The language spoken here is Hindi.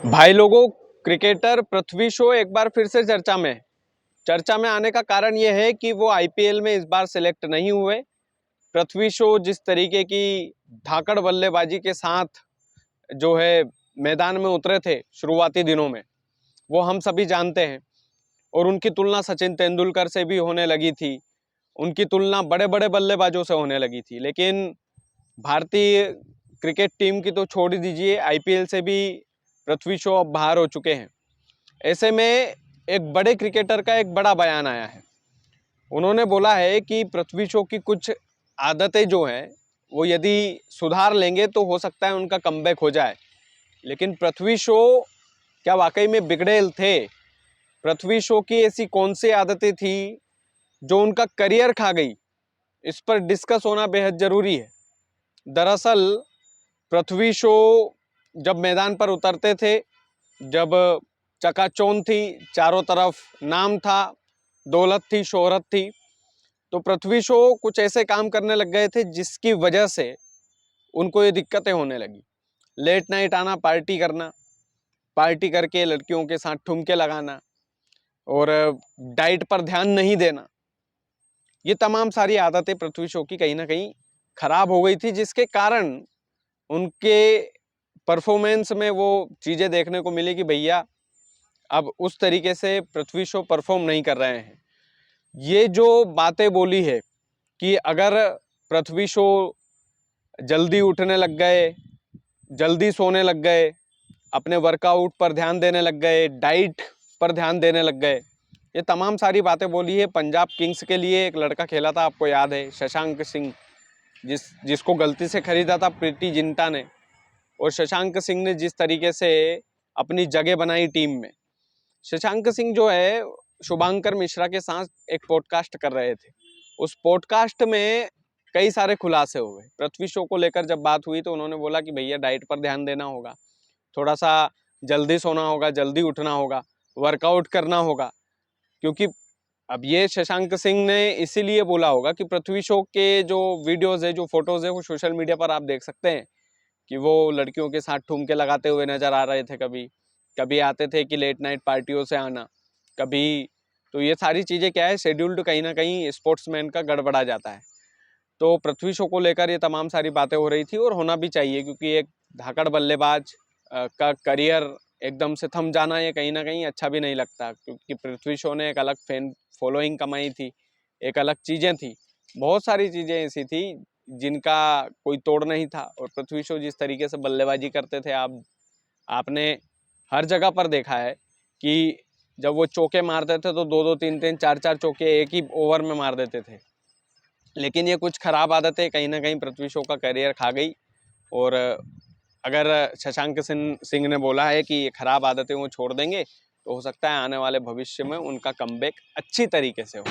भाई लोगों, क्रिकेटर पृथ्वी शॉ एक बार फिर से चर्चा में आने का कारण यह है कि वो आईपीएल में इस बार सिलेक्ट नहीं हुए। पृथ्वी शॉ जिस तरीके की धाकड़ बल्लेबाजी के साथ जो है मैदान में उतरे थे शुरुआती दिनों में, वो हम सभी जानते हैं। और उनकी तुलना सचिन तेंदुलकर से भी होने लगी थी, उनकी तुलना बड़े बड़े बल्लेबाजों से होने लगी थी। लेकिन भारतीय क्रिकेट टीम की तो छोड़ ही दीजिए, आईपीएल से भी पृथ्वी शॉ अब बाहर हो चुके हैं। ऐसे में एक बड़े क्रिकेटर का एक बड़ा बयान आया है। उन्होंने बोला है कि पृथ्वी शॉ की कुछ आदतें जो हैं वो यदि सुधार लेंगे तो हो सकता है उनका कमबैक हो जाए। लेकिन पृथ्वी शॉ क्या वाकई में बिगड़ेल थे? पृथ्वी शॉ की ऐसी कौन सी आदतें थी जो उनका करियर खा गई? इस पर डिस्कस होना बेहद जरूरी है। दरअसल पृथ्वी शॉ जब मैदान पर उतरते थे, जब चकाचौंध थी, चारों तरफ नाम था, दौलत थी, शोहरत थी, तो पृथ्वी शॉ कुछ ऐसे काम करने लग गए थे जिसकी वजह से उनको ये दिक्कतें होने लगी। लेट नाइट आना, पार्टी करना, पार्टी करके लड़कियों के साथ ठुमके लगाना और डाइट पर ध्यान नहीं देना, ये तमाम सारी आदतें पृथ्वी शॉ की कहीं ना कहीं खराब हो गई थी, जिसके कारण उनके परफॉर्मेंस में वो चीज़ें देखने को मिली कि भैया अब उस तरीके से पृथ्वी शॉ परफॉर्म नहीं कर रहे हैं। ये जो बातें बोली है कि अगर पृथ्वी शॉ जल्दी उठने लग गए, जल्दी सोने लग गए, अपने वर्कआउट पर ध्यान देने लग गए, डाइट पर ध्यान देने लग गए, ये तमाम सारी बातें बोली है। पंजाब किंग्स के लिए एक लड़का खेला था, आपको याद है, शशांक सिंह, जिसको गलती से खरीदा था प्रीति जिंटा ने। और शशांक सिंह ने जिस तरीके से अपनी जगह बनाई टीम में, शशांक सिंह जो है शुभांकर मिश्रा के साथ एक पॉडकास्ट कर रहे थे। उस पॉडकास्ट में कई सारे खुलासे हुए। पृथ्वी शॉ को लेकर जब बात हुई तो उन्होंने बोला कि भैया डाइट पर ध्यान देना होगा, थोड़ा सा जल्दी सोना होगा, जल्दी उठना होगा, वर्कआउट करना होगा। क्योंकि अब ये शशांक सिंह ने इसीलिए बोला होगा कि पृथ्वी शॉ के जो वीडियोज है, जो फोटोज है, वो सोशल मीडिया पर आप देख सकते हैं कि वो लड़कियों के साथ ठुमके लगाते हुए नजर आ रहे थे। कभी कभी आते थे कि लेट नाइट पार्टियों से आना, कभी तो ये सारी चीज़ें क्या है, शेड्यूल्ड कहीं ना कहीं स्पोर्ट्समैन का गड़बड़ा जाता है। तो पृथ्वी शॉ को लेकर ये तमाम सारी बातें हो रही थी, और होना भी चाहिए, क्योंकि एक धाकड़ बल्लेबाज का करियर एकदम से थम जाना ये कहीं ना कहीं अच्छा भी नहीं लगता। क्योंकि पृथ्वी शॉ ने एक अलग फैन फॉलोइंग कमाई थी, एक अलग चीज़ें थी, बहुत सारी चीज़ें ऐसी थी जिनका कोई तोड़ नहीं था। और पृथ्वी शॉ जिस तरीके से बल्लेबाजी करते थे, आपने हर जगह पर देखा है कि जब वो चौके मारते थे तो दो दो तीन तीन चार चार चौके एक ही ओवर में मार देते थे। लेकिन ये कुछ खराब आदतें कहीं ना कहीं पृथ्वी शॉ का करियर खा गई। और अगर शशांक सिंह ने बोला है कि ये खराब आदतें वो छोड़ देंगे, तो हो सकता है आने वाले भविष्य में उनका कमबैक अच्छी तरीके से हो।